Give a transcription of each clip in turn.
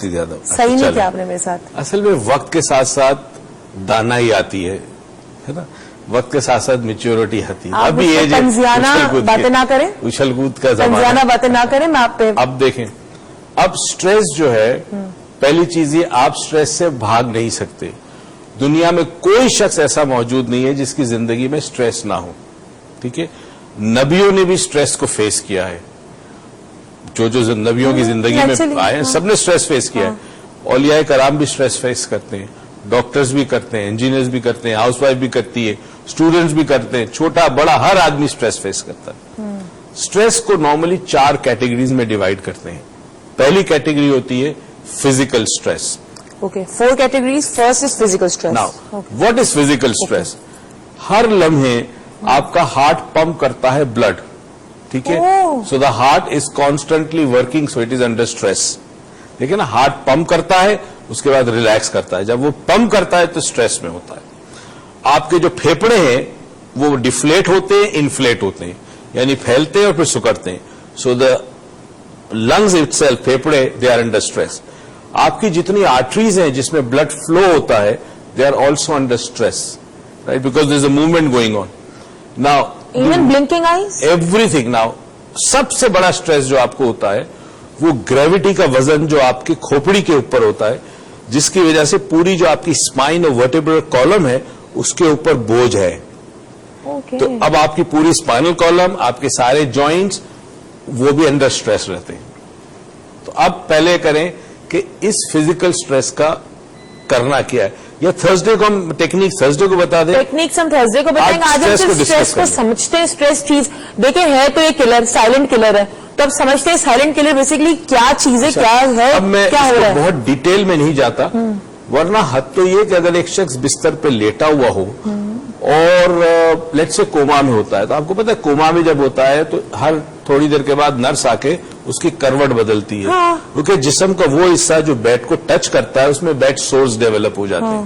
بہت ہی زیادہ صحیح نہیں کیا آپ نے میرے ساتھ. اصل میں وقت کے ساتھ ساتھ دانائی آتی ہے نا, وقت کے ساتھ ساتھ میچیورٹی آتی ہے. ابھی یہ تنزیانہ باتیں نہ کریں, اچھل کود کا زمانہ, تنزیانہ باتیں نہ کریں. میں آپ پہ اب دیکھیں, اب سٹریس جو ہے, پہلی چیز یہ, آپ سٹریس سے بھاگ نہیں سکتے. دنیا میں کوئی شخص ایسا موجود نہیں ہے جس کی زندگی میں سٹریس نہ ہو. ٹھیک ہے, نبیوں نے بھی سٹریس کو فیس کیا ہے. جو نبیوں کی زندگی میں آئے ہیں سب نے سٹریس فیس کیا ہے. اولیاء کرام بھی سٹریس فیس کرتے ہیں, ڈاکٹرز بھی کرتے ہیں, انجینئرز بھی کرتے ہیں, ہاؤس وائف بھی کرتی ہے, اسٹوڈنٹس بھی کرتے ہیں, چھوٹا بڑا ہر آدمی سٹریس فیس کرتا ہے. سٹریس کو نارملی 4 کیٹیگریز میں ڈیوائڈ کرتے ہیں. پہلی کیٹیگری ہوتی ہے physical stress. Okay, 4 categories. First is physical stress. Now, what is physical stress? ہر لمحے آپ کا ہارٹ پمپ کرتا ہے بلڈ. ٹھیک ہے, so the heart is constantly working, so it is under stress. دیکھیں نا, ہارٹ پمپ کرتا ہے, اس کے بعد ریلیکس کرتا ہے. جب وہ پمپ کرتا ہے تو اسٹریس میں ہوتا ہے. آپ کے جو پھیپڑے ہیں وہ ڈیفلیٹ ہوتے ہیں, انفلیٹ ہوتے ہیں, یعنی پھیلتے ہیں اور پھر سکڑتے ہیں. So the lungs itself, پھیپڑے, دے آر انڈر اسٹریس. آپ کی جتنی آرٹریز ہیں جس میں بلڈ فلو ہوتا ہے, they are also under stress, right, because there is a movement going on. Now Even blinking eyes? Everything. Now سب سے بڑا اسٹریس جو آپ کو ہوتا ہے وہ گریوٹی کا وزن جو آپ کی کھوپڑی کے اوپر ہوتا ہے, جس کی وجہ سے پوری جو آپ کی اسپائن اور ورٹیبرل کالم ہے اس کے اوپر بوجھ ہے. تو اب آپ کی پوری اسپائنل کالم, آپ کے سارے جوائنٹس وہ بھی انڈر اسٹریس رہتے ہیں. تو اب پہلے کریں کہ اس فزیکل سٹریس کا کرنا کیا ہے, یا تھرسڈے کو ہم ٹیکنیک تھرسڈے کو بتا دیں. ٹیکنیکس ہم تھرسڈے کو بتائیں گے. آج ہم صرف سٹریس کو سمجھتے ہیں. سٹریس چیز دیکھیں ہے تو یہ کلر, سائلنٹ کلر ہے, تو اب سمجھتے ہیں سائلنٹ کلر بیسیکلی کیا چیز ہے, کیا ہے, اب میں کیا ہو رہا ہے. بہت ڈیٹیل میں نہیں جاتا, ورنہ حد تو یہ کہ اگر ایک شخص بستر پہ لیٹا ہوا ہو اور لیٹ سے کوما میں ہوتا ہے, تو آپ کو پتا ہے کوما میں جب ہوتا ہے تو ہر تھوڑی دیر کے بعد نرس آ کے اس کی کروٹ بدلتی ہے, کیونکہ جسم کا وہ حصہ جو بیڈ کو ٹچ کرتا ہے اس میں بیڈ سورس ڈیولپ ہو جاتے ہیں.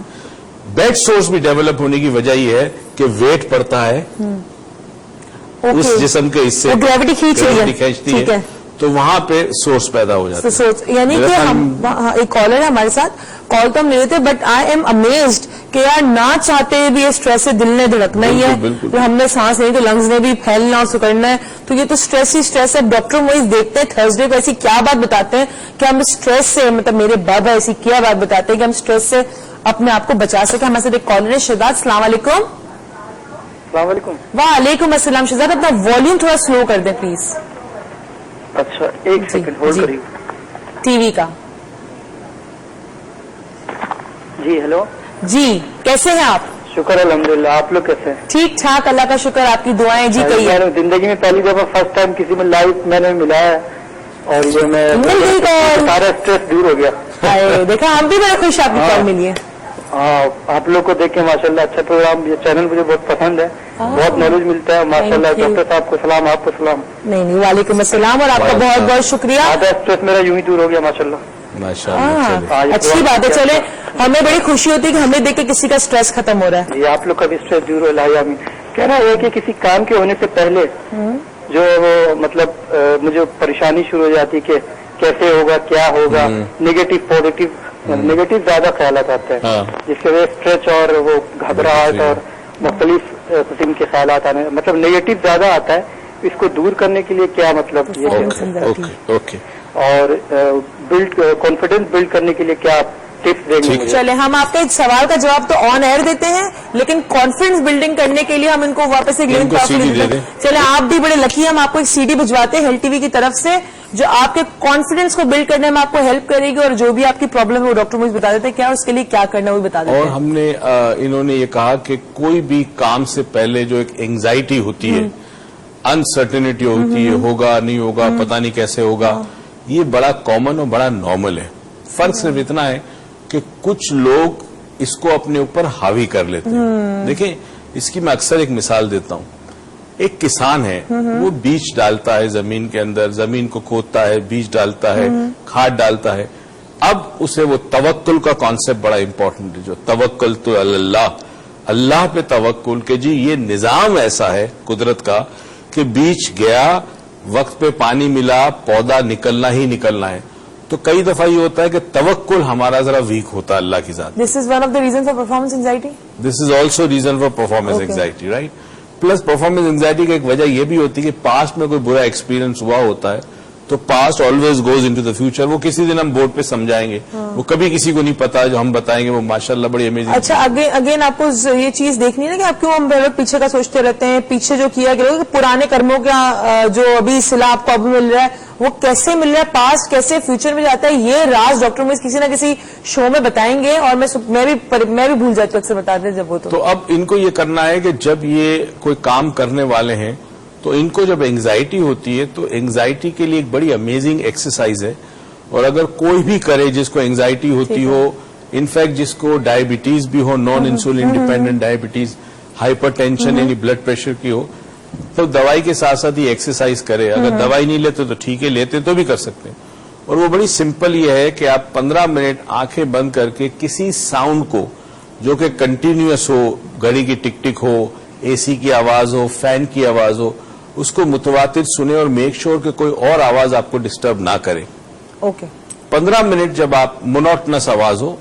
بیڈ سورس بھی ڈیولپ ہونے کی وجہ یہ ہے کہ ویٹ پڑتا ہے اس جسم کے حصے, گریوٹی کھینچتی ہے, تو وہاں پہ سورس پیدا ہو جاتا ہے. یعنی کہ ایک کالر ہے ہمارے ساتھ, کال تو ہم لے لیتے, بٹ آئی ایم امیزڈ کہ یار نہ چاہتے بھی یہ اسٹریس سے دل نے دھڑکنا ہی ہے, ہم نے سانس نہیں تو لنگز نے بھی پھیلنا اور سکڑنا ہے, تو یہ تو اسٹریس ہی اسٹریس ہے. ڈاکٹر موئز دیکھتے ہیں تھرسڈے کو ایسی کیا بات بتاتے ہیں کہ ہم اسٹریس سے, مطلب میرے بابا ایسی کیا بات بتاتے ہیں کہ ہم اسٹریس سے اپنے آپ کو بچا سکیں. ہمارے ساتھ ایک کالر ہے شہزاد. السلام علیکم. السلام علیکم. وعلیکم السلام. شہزاد اپنا والیوم تھوڑا سلو کر دیں پلیز. اچھا ایک سیکنڈ ہولڈ کریے. ٹی وی کا. جی ہیلو. جی کیسے ہیں آپ؟ شکر الحمدللہ, آپ لوگ کیسے ہیں؟ ٹھیک ٹھاک, اللہ کا شکر, آپ کی دعائیں. جی کہیے. زندگی میں پہلی دفعہ فرسٹ ٹائم کسی میں لائف میں نے ملا ہے, اور یہ میں سارا اسٹریس دور ہو گیا. دیکھا ہم بھی بڑے خوش آپ کی کال ملی ہے. آپ لوگ کو دیکھ کے ماشاءاللہ اچھا پروگرام, یہ چینل مجھے بہت پسند ہے, بہت نالج ملتا ہے ماشاءاللہ. ڈاکٹر صاحب کو سلام, آپ کو سلام. نہیں وعلیکم السلام, اور آپ کا بہت بہت شکریہ. آدھا اسٹریس میرا یوں ہی دور ہو گیا ماشاءاللہ. اچھی بات ہے. چلے ہمیں بڑی خوشی ہوتی ہے کہ ہمیں دیکھ کے کسی کا اسٹریس ختم ہو رہا ہے. جی آپ لوگ کا بھی اسٹریس دور ہو رہا ہے. کہنا یہ کہ کسی کام کے ہونے سے پہلے جو مطلب مجھے پریشانی شروع ہو جاتی کہ کیسے ہوگا, کیا ہوگا, نیگیٹو پازیٹو, نیگیٹو زیادہ خیالات آتے ہیں, جس کی وجہ سے اسٹریس اور وہ گھبراہٹ اور مختلف قسم کے خیالات آنے, مطلب نیگیٹو زیادہ آتا ہے. اس کو دور کرنے کے لیے کیا مطلب اور کانفیڈینس بلڈ کرنے کے لیے کیا ٹپس دیں گے؟ چلے ہم آپ کے ایک سوال کا جواب تو آن ایئر دیتے ہیں, لیکن کانفیڈنس بلڈنگ کرنے کے لیے ہم ان کو واپس ایک لنک چلے آپ بھی بڑے لکی ہیں, ہم آپ کو ایک CD بھجواتے ہیں ہیل ٹی وی کی طرف سے جو آپ کے کانفیڈنس کو بلڈ کرنے میں آپ کو ہیلپ کرے گی, اور جو بھی آپ کی پرابلم ہے وہ ڈاکٹر مجھے بتا دیتے ہیں کیا اس کے لیے کیا کرنا ہے وہ بتا دیتے ہیں. اور ہم نے انہوں نے یہ کہا کہ کوئی بھی کام سے پہلے جو ایک اینگزائٹی ہوتی ہے, انسرٹنٹی ہوتی ہے, ہوگا نہیں ہوگا, پتہ نہیں کیسے ہوگا, یہ بڑا کامن اور بڑا نارمل ہے. فرق صرف اتنا ہے کہ کچھ لوگ اس کو اپنے اوپر حاوی کر لیتے ہیں. دیکھیں اس کی میں اکثر ایک مثال دیتا ہوں. ایک کسان ہے, وہ بیج ڈالتا ہے زمین کے اندر, زمین کو کھودتا ہے, بیج ڈالتا ہے, کھاد ڈالتا ہے. اب اسے وہ توکل کا کانسیپٹ بڑا امپورٹنٹ ہے, جو توکل تو اللہ, اللہ پہ توکل کہ جی یہ نظام ایسا ہے قدرت کا کہ بیج گیا, وقت پہ پانی ملا, پودا نکلنا ہی نکلنا ہے. تو کئی دفعہ یہ ہوتا ہے کہ توکل ہمارا ذرا ویک ہوتا ہے اللہ کی ذات. This is one of the reason for performance anxiety. This is also reason for performance anxiety, right. Plus performance anxiety کی ایک وجہ یہ بھی ہوتی ہے کہ پاسٹ میں کوئی برا ایکسپیرینس ہوا ہوتا ہے تو past always goes into the future. وہ کسی دن ہم بورڈ پہ سمجھائیں گے, وہ کبھی کسی کو نہیں پتا, جو ہم بتائیں گے وہ ماشاءاللہ بڑی امیزنگ. اچھا اگین آپ کو یہ چیز دیکھنی ہے نا کہ آپ کیوں ہم پیچھے کا سوچتے رہتے ہیں, پیچھے جو کیا گیا کہ پرانے کرموں کا جو ابھی صلہ آپ کو اب مل رہا ہے وہ کیسے مل رہا ہے, پاسٹ کیسے فیوچر میں جاتا ہے, یہ راز ڈاکٹر موئز کسی نہ کسی شو میں بتائیں گے. اور میں بھی بھول جاتی ہوں اکثر بتاتے ہیں جب وہ تو اب ان کو یہ کرنا ہے کہ جب یہ کوئی کام کرنے والے ہیں تو ان کو جب اینگزائٹی ہوتی ہے تو اینگزائٹی کے لیے ایک بڑی امیزنگ ایکسرسائز ہے. اور اگر کوئی بھی کرے جس کو اینگزائٹی ہوتی ہو, انفیکٹ جس کو ڈائبٹیز بھی ہو, non insulin dependent diabetes, hypertension یعنی بلڈ پریشر کی ہو, تو دوائی کے ساتھ ساتھ یہ ایکسرسائز کرے. اگر دوائی نہیں لیتے تو ٹھیک ہے, لیتے تو بھی کر سکتے ہیں. اور وہ بڑی سمپل یہ ہے کہ آپ 15 منٹ آنکھیں بند کر کے کسی ساؤنڈ کو جو کہ کنٹینیوس ہو, گھڑی کی ٹک ٹک ہو, اے سی کی آواز ہو, فین کی آواز ہو, اس کو متواتر سنیں اور میک شور کہ کوئی اور آواز آپ کو ڈسٹرب نہ کرے. اوکے 15 منٹ جب آپ مونوٹنس آواز ہو,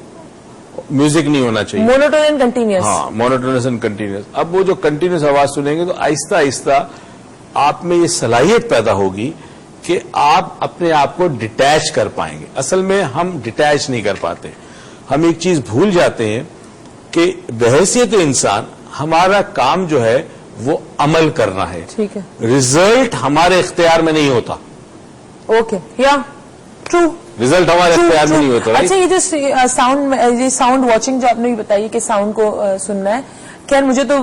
میوزک نہیں ہونا چاہیے, مونوٹون اینڈ کنٹینیوس. ہاں مونوٹونس اینڈ کنٹینیوس. اب وہ جو کنٹینیوس آواز سنیں گے تو آہستہ آہستہ آپ میں یہ صلاحیت پیدا ہوگی کہ آپ اپنے آپ کو ڈیٹیچ کر پائیں گے. اصل میں ہم ڈیٹیچ نہیں کر پاتے, ہم ایک چیز بھول جاتے ہیں کہ بحیثیت انسان ہمارا کام جو ہے وہ عمل کرنا ہے. ٹھیک ہے, ریزلٹ ہمارے اختیار میں نہیں ہوتا. اوکے یا ٹرو, ریزلٹ ہمارے اختیار میں نہیں ہوتا. اچھا یہ جو ساؤنڈ واچنگ جو آپ نے بھی بتائی کہ ساؤنڈ کو سننا ہے, خیر مجھے تو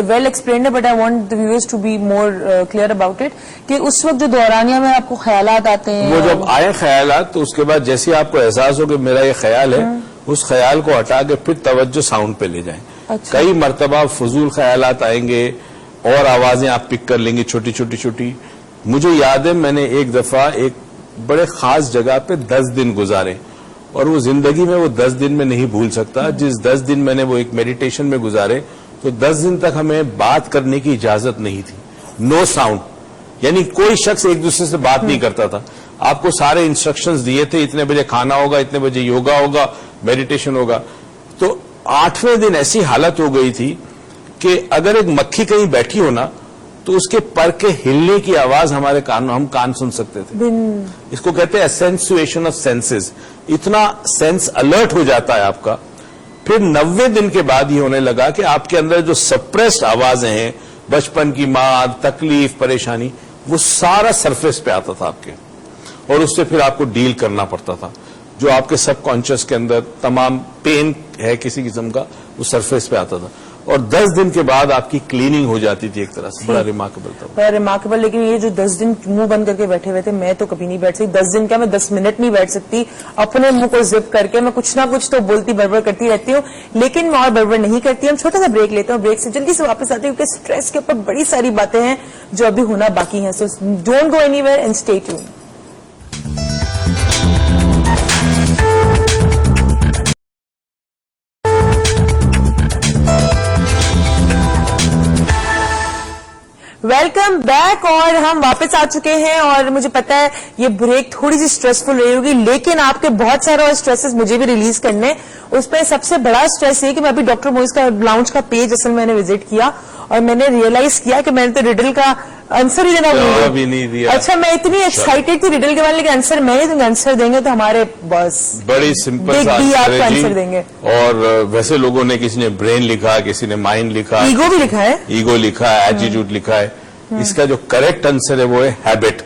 ویل ایکسپلینڈ ہے, but I want the viewers to be more clear about it کہ اس وقت جو دورانیہ میں آپ کو خیالات آتے ہیں, وہ جب آئے خیالات تو اس کے بعد جیسے آپ کو احساس ہو کہ میرا یہ خیال ہے, اس خیال کو ہٹا کے پھر توجہ ساؤنڈ پہ لے جائیں. اچھا. کئی مرتبہ فضول خیالات آئیں گے اور آوازیں آپ پک کر لیں گے چھوٹی چھوٹی چھوٹی. مجھے یاد ہے میں نے ایک دفعہ ایک بڑے خاص جگہ پہ 10 دن گزارے, اور وہ زندگی میں وہ 10 دن میں نہیں بھول سکتا. جس 10 دن میں نے وہ ایک میڈیٹیشن میں گزارے تو 10 دن تک ہمیں بات کرنے کی اجازت نہیں تھی. نو ساؤنڈ, یعنی کوئی شخص ایک دوسرے سے بات نہیں کرتا تھا. آپ کو سارے انسٹرکشنز دیے تھے, اتنے بجے کھانا ہوگا, اتنے بجے یوگا ہوگا, میڈیٹیشن ہوگا. تو 8ویں دن ایسی حالت ہو گئی تھی کہ اگر ایک مکھی کہیں بیٹھی ہو نا تو اس کے پر کے ہلنے کی آواز ہمارے ہم کان سن سکتے تھے. اس کو کہتے ہیں اسینسویشن آف سینسز. اتنا سینس الرٹ ہو جاتا ہے آپ کا. پھر 90 دن کے بعد یہ ہونے لگا کہ آپ کے اندر جو سپریسڈ آوازیں ہیں, بچپن کی مار, تکلیف, پریشانی, وہ سارا سرفیس پہ آتا تھا آپ کے, اور اس سے پھر آپ کو ڈیل کرنا پڑتا تھا. جو آپ کے سب کانشیس کے اندر تمام پین ہے کسی قسم کا, وہ سرفیس پہ آتا تھا. اور 10 دن کے بعد آپ کی کلیننگ ہو جاتی تھی ایک طرح سے. بڑا ریمارکیبل تھا, بڑا ریمارکیبل. لیکن یہ جو 10 دن منہ بند کر کے بیٹھے ہوئے تھے, میں تو کبھی نہیں بیٹھ سکتی. 10 دن کیا, میں 10 منٹ نہیں بیٹھ سکتی. اپنے منہ کو زپ کر کے میں کچھ نہ کچھ تو بولتی بڑبڑ کرتی رہتی ہوں, لیکن میں اور بڑبڑ نہیں کرتی. ہم چھوٹا سا بریک لیتے ہیں, بریک سے جلدی سے واپس آتے ہیں کیونکہ اسٹریس کے اوپر بڑی ساری باتیں ہیں جو ابھی ہونا باقی ہیں. So don't go any where and stay tuned. Welcome back, اور ہم واپس آ چکے ہیں. اور مجھے پتا ہے یہ بریک تھوڑی سی اسٹریسفل رہی ہوگی, لیکن آپ کے بہت سارے اور اسٹریسز مجھے بھی ریلیز کرنے. اس پہ سب سے بڑا اسٹریس یہ کہ میں ابھی ڈاکٹر موئز کا لاؤنج کا پیج اصل میں نے وزٹ کیا, اور میں نے ریئلائز کیا کہ میں نے تو ریڈل کا آنسر ہی دینا نہیں دیا. اچھا, میں اتنی ایکسائٹیڈ تھی ریڈل کے بارے, لیکن آنسر میں نہیں دوں گا. آنسر دیں گے تو ہمارے بس بڑی سمپل آپ کو آنسر دیں گے. اور ویسے لوگوں نے کسی نے برین لکھا, کسی نے مائنڈ لکھا, ایگو بھی لکھا ہے, ایگو لکھا ہے, ایٹیٹیوڈ لکھا ہے. اس کا جو کریکٹ آنسر ہے وہ ہے ہیبٹ,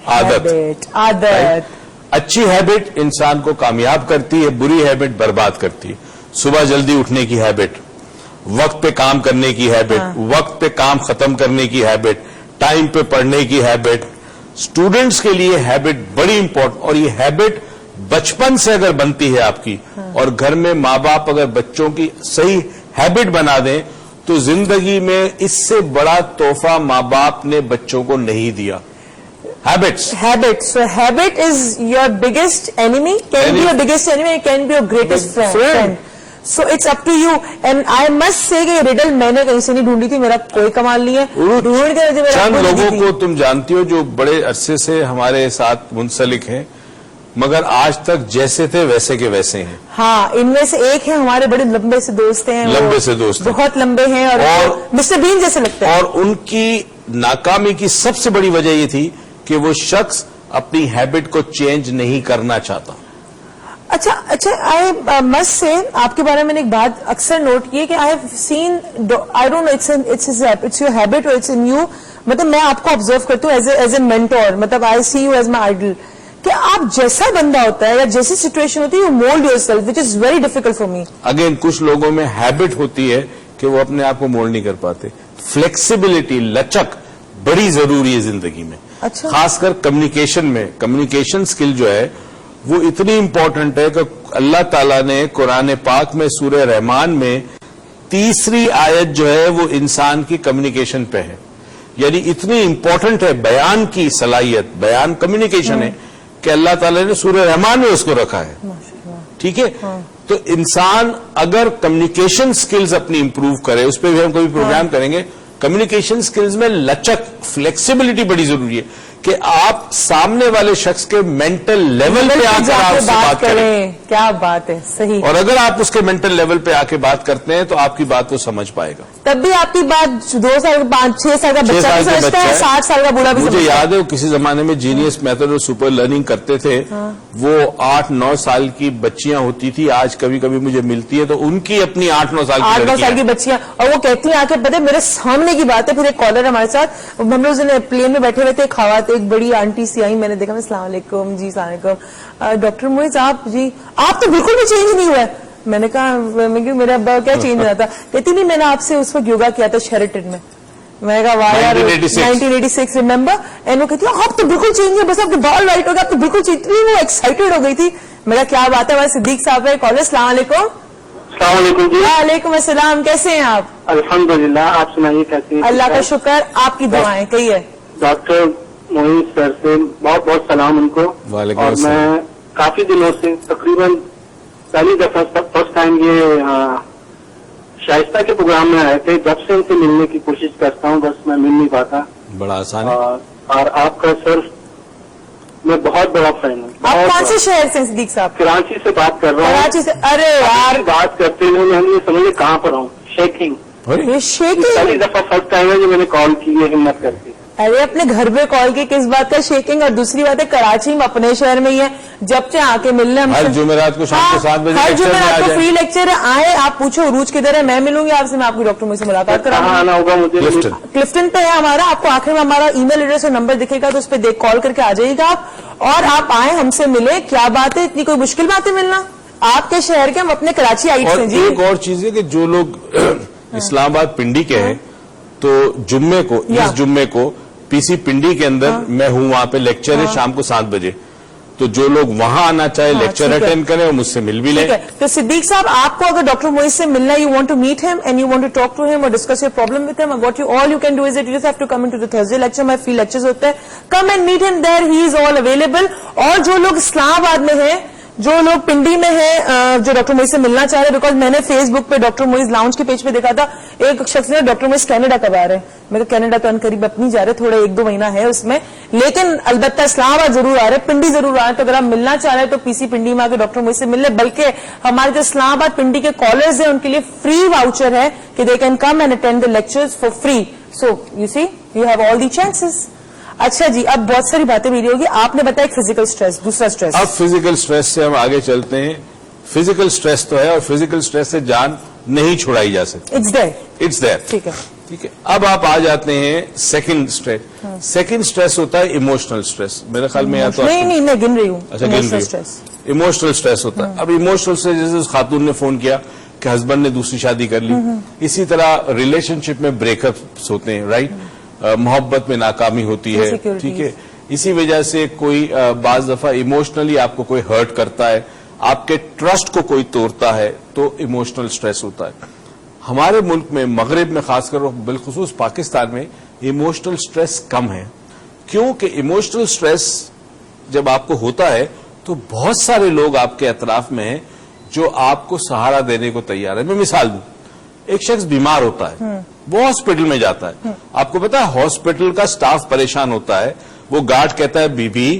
عادت. اچھی ہیبٹ انسان کو کامیاب کرتی ہے, بری ہیبٹ برباد کرتی ہے. صبح جلدی اٹھنے کی ہیبٹ, وقت پہ کام کرنے کی ہیبٹ, وقت پہ کام ختم کرنے کی ہیبٹ, ٹائم پہ پڑھنے کی ہیبٹ. اسٹوڈنٹس کے لیے ہیبٹ بڑی امپورٹنٹ, اور یہ ہیبٹ بچپن سے اگر بنتی ہے آپ کی, اور گھر میں ماں باپ اگر بچوں کی صحیح ہیبٹ بنا دیں تو زندگی میں اس سے بڑا تحفہ ماں باپ نے بچوں کو نہیں دیا. Habits. So habit is your biggest enemy, can be your biggest enemy, and can be your greatest friend. So it's up to you. And I must say کہ یہ ریڈل میں نے کہیں سے نہیں ڈھونڈی تھی, میرا کوئی کمال نہیں ہے. ڈھونڈ کے چند لوگوں کو تم جانتی ہو جو بڑے عرصے سے ہمارے ساتھ منسلک ہیں, مگر آج تک جیسے تھے ویسے کے ویسے ہیں. ہاں ان میں سے ایک ہے ہمارے بڑے لمبے سے دوست ہیں, لمبے سے دوست ہیں, بہت لمبے ہیں اور مسٹر بین جیسے لگتے ہیں. اور ان کی ناکامی کی سب سے بڑی وجہ یہ تھی کہ وہ شخص اپنی ہیبٹ کو چینج نہیں کرنا چاہتا. اچھا آئی مسٹ سے آپ کے بارے میں نے ایک بات اکثر نوٹ کی ہے کہ I have seen, I don't know it's your habit اور اٹس ان یو, مطلب میں آپ کو آبزرو کرتی ہوں ایز اے مینٹور, مطلب آئی سی یو ایز مائی آئیڈل, کہ آپ جیسا بندہ ہوتا ہے یا جیسی سچویشن ہوتی ہے you mould your self, which is very difficult for me. Again کچھ لوگوں میں ہیبٹ ہوتی ہے کہ وہ اپنے آپ کو مولڈ نہیں کر پاتے. فلیکسیبلٹی, لچک بڑی ضروری ہے زندگی میں. اچھا. خاص کر کمیونیکیشن میں. کمیونیکیشن سکل جو ہے وہ اتنی امپورٹنٹ ہے کہ اللہ تعالیٰ نے قرآن پاک میں سورہ رحمان میں 3 آیت جو ہے وہ انسان کی کمیونیکیشن پہ ہے. یعنی اتنی امپورٹنٹ ہے بیان کی صلاحیت, بیان کمیونیکیشن ہے کہ اللہ تعالیٰ نے سورہ رحمان میں اس کو رکھا ہے. ٹھیک ہے, تو انسان اگر کمیونیکیشن سکلز اپنی امپروو کرے, اس پہ بھی ہم کوئی پروگرام کریں گے. کمیونیکیشن سکلز میں لچک, فلیکسیبلٹی بڑی ضروری ہے کہ آپ سامنے والے شخص کے مینٹل لیول پہ آ کر آپ سے بات کریں. کیا بات ہے, صحیح. اور اگر آپ اس کے مینٹل لیول پہ آ کے بات کرتے ہیں تو آپ کی بات وہ سمجھ پائے گا. تب بھی آپ کی بات 2 سال 5-6 سال کا بچہ بھی سمجھتا ہے, 60 سال کا بوڑھا بھی سمجھتا ہے. مجھے یاد ہے کسی زمانے میں جینیس میتھڈ اور سپر لرننگ کرتے تھے, وہ 8-9 سال کی بچیاں ہوتی تھی. آج کبھی کبھی مجھے ملتی ہے تو ان کی اپنی 8-9 سال کی بچیاں, اور وہ کہتی ہیں آ کے پتہ میرے سامنے کی بات ہے. پھر ایک کالر ہمارے ساتھ, ہم لوگ پلین میں بیٹھے ہوئے تھے, ایک بڑی آنٹی سی آئی, میں نے دیکھا, السلام علیکم جی, السلام علیکم ڈاکٹر موئز آپ جی, آپ تو بالکل بھی چینج نہیں ہوا ہے. میں نے کہا میرے ابا کیا چینج ہوا تھا؟ کہتی نہیں میں نے آپ سے اس وقت یوگا کیا تھا شیرٹن میں. میں نے کہا واہ یار 1986 ریمبر, اینڈ وہ کہتی آپ تو بالکل چینج ہے, بس آپ کے بال وائٹ ہو گیا, آپ تو بالکل چینج. وہ ایکسائٹیڈ ہو گئی تھی. میں کہا کیا بات ہے, ہمارے صدیق صاحب ہے کالر. السلام علیکم. السلام علیکم جی. وعلیکم السلام, کیسے ہیں آپ؟ الحمدللہ, آپ سنائیے کیسے ہیں؟ اللہ کا شکر, آپ کی دعائیں کہیے. ڈاکٹر موئز سر سے بہت بہت سلام ان کو. وعلیکم اور السلام. میں کافی دنوں سے تقریباً پہلی دفعہ فرسٹ ٹائم یہ شائستہ کے پروگرام میں آئے تھے, جب سے ان سے ملنے کی کوشش کرتا ہوں, بس میں مل نہیں پاتا. بڑا آسان ہے. اور آپ کا سر میں بہت بڑا فین ہوں. آپ کون سے شہر سے صدیق صاحب؟ کراچی سے بات کر رہا ہوں. کراچی سے. ارے یار بات کرتے ہوئے ہم یہ سمجھے کہاں پر ہوں, شیکنگ. یہ شیکنگ, پہلی دفعہ فرسٹ ٹائم ہے جو میں نے کال کی ہے ہمت کر کے. ارے اپنے گھر پہ کال کی کس بات کا شیکنگ, اور دوسری بات ہے کراچی میں اپنے شہر میں ہی ہے, جب سے آ کے ملنے ہم ہر جمعرات کو شام کو 7 بجے ہر لیکچر میں جمعرات آ کو جائیں. فری لیکچر ہے, آئے آپ پوچھو عروج کدھر ہے, میں ملوں گی آپ سے, میں آپ کی ڈاکٹر مجھ سے ملاقات کہاں کراؤں آنا ہوگا مجھے؟ کلفٹن. کلفٹن پہ ہے ہمارا, آپ کو آخر میں ہمارا ای میل ایڈریس اور نمبر دکھے گا, تو اس پہ کال کر کے آ جائیے گا آپ, اور آپ آئیں ہم سے ملیں. کیا بات ہے, اتنی کوئی مشکل بات ہے ملنا آپ کے شہر کے, ہم اپنے کراچی آئیٹ اور سے. جی ایک اور چیز ہے کہ جو لوگ اسلام آباد پنڈی کے ہیں, تو جمعے کو, اس جمعے کو پی سی پنڈی کے اندر میں ہوں, وہاں پہ لیکچر ہے شام کو 7 بجے. تو جو لوگ وہاں آنا چاہے لیکچر اٹینڈ کریں اور مجھ سے مل بھی لیں. تو صدیق صاحب, آپ کو اگر ڈاکٹر موئز سے ملنا, you want to meet him and you want to talk to him اور discuss your problem with him, what you all you can do is it you just have to come in to the Thursday lecture. My free lectures ہوتے ہیں, come and meat ہم دیر, ہی از all available. اور جو لوگ اسلام آباد میں ہیں, جو لوگ پنڈی میں ہیں, جو ڈاکٹر موئز سے ملنا چاہ رہے ہیں, بیکاز میں نے فیس بک پہ ڈاکٹر موئز لاؤنج کے پیج پہ دیکھا تھا, ایک شخص نے ڈاکٹر موئز کینیڈا کب آ رہے ہیں. میں تو کینیڈا تو ان قریب اپنی جا رہے, تھوڑا 1-2 مہینہ ہے اس میں, لیکن البتہ اسلام آباد ضرور آ رہے, پنڈی ضرور آ رہے ہیں. تو اگر آپ ملنا چاہ رہے ہیں تو پی سی پنڈی میں آ کے ڈاکٹر موئز سے مل لیں. بلکہ ہمارے جو اسلام آباد پنڈی کے کالرز ہیں ان کے لیے فری واؤچر ہے کہ they can come and attend the lectures for free. So you see you have all the chances. اچھا جی, اب بہت ساری باتیں میری ہوگی. آپ نے بتایا فزیکل اسٹریس, دوسرا اسٹریس. اب فزیکل اسٹریس سے ہم آگے چلتے ہیں. فزیکل اسٹریس تو ہے, اور فزیکل اسٹریس سے جان نہیں چھڑائی جا سکتی. It's there. ٹھیک ہے. اب آپ آ جاتے ہیں سیکنڈ اسٹریس. سیکنڈ اسٹریس ہوتا ہے ایموشنل اسٹریس. میرے خیال میں نہیں میں گن رہی ہوں. اچھا, گن رہی ہوں. ایموشنل اسٹریس ہوتا ہے. اب ایموشنل اسٹریس, جیسے اس خاتون نے فون کیا کہ ہسبینڈ نے دوسری شادی کر لی, اسی طرح ریلیشن شپ میں بریک اپس ہوتے ہیں, رائٹ, محبت میں ناکامی ہوتی ہے, ٹھیک ہے. اسی وجہ سے کوئی بعض دفعہ ایموشنلی آپ کو کوئی ہرٹ کرتا ہے, آپ کے ٹرسٹ کو کوئی توڑتا ہے, تو ایموشنل اسٹریس ہوتا ہے. ہمارے ملک میں, مغرب میں خاص کر, بالخصوص پاکستان میں ایموشنل اسٹریس کم ہے. کیونکہ ایموشنل اسٹریس جب آپ کو ہوتا ہے تو بہت سارے لوگ آپ کے اطراف میں ہیں جو آپ کو سہارا دینے کو تیار ہے. میں مثال دوں, ایک شخص بیمار ہوتا ہے, وہ ہاسپٹل میں جاتا ہے. آپ کو پتا ہے ہاسپٹل کا سٹاف پریشان ہوتا ہے, وہ گارڈ کہتا ہے بی بی